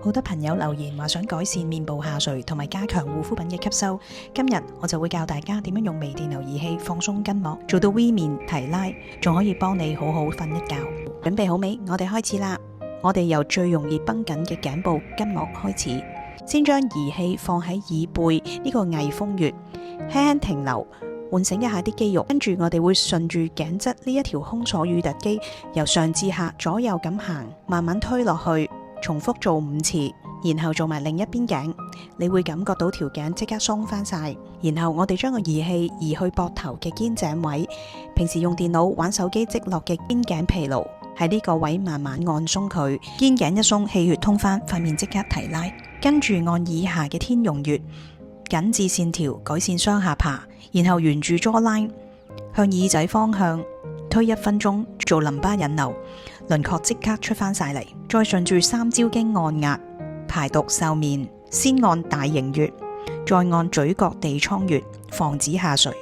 好多朋友留言話想改善面部下垂同埋加強護膚品嘅吸收，今日我就會教大家點樣用微電流儀器放鬆筋膜，做到 V 面提拉，仲可以幫你好好瞓一覺。準備好未？我哋開始啦！我哋由最容易繃緊嘅頸部筋膜開始，先將儀器放喺耳背呢個翳風穴，輕輕停留，喚醒一下啲肌肉。跟住我哋會順住頸側呢一條胸鎖乳突肌，由上至下左右咁行，慢慢推落去。重複做5次，然後做埋另一邊頸，你會感覺到條頸即刻鬆翻晒。然後我哋將個儀器移去膊頭嘅肩頸位，平時用電腦玩手機積落嘅肩頸疲勞，喺呢個位慢慢按鬆佢，肩頸一鬆，氣血通翻，塊面即刻提拉。跟住按以下嘅天龍穴，緊緻線條改善雙下巴，然後沿住 jawline 向耳仔方向推1分鐘，做淋巴引流，輪廓即刻出翻晒嚟。再順住三焦經按壓排毒瘦面，先按大迎穴，再按嘴角地倉穴，防止下垂。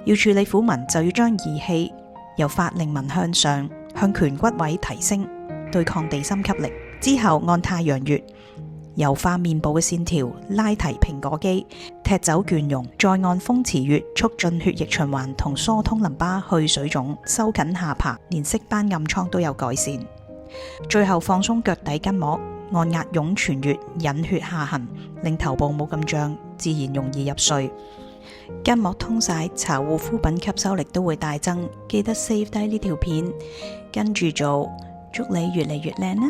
要處理虎紋，就要將儀器由法令紋向上，向顴骨位提升，對抗地心吸力。之後按太陽穴，柔化面部嘅線條，拉提蘋果肌，踢走倦容。再按風池穴，促進血液循環同疏通淋巴，去水腫，收緊下巴，連色斑暗瘡都有改善。最後放鬆腳底筋膜，按壓湧泉穴，引血下行，令頭部冇咁脹，自然容易入睡。筋膜通晒，搽護膚品吸收力都會大增。記得 save 低呢條片，跟住做，祝你越嚟越靚啦！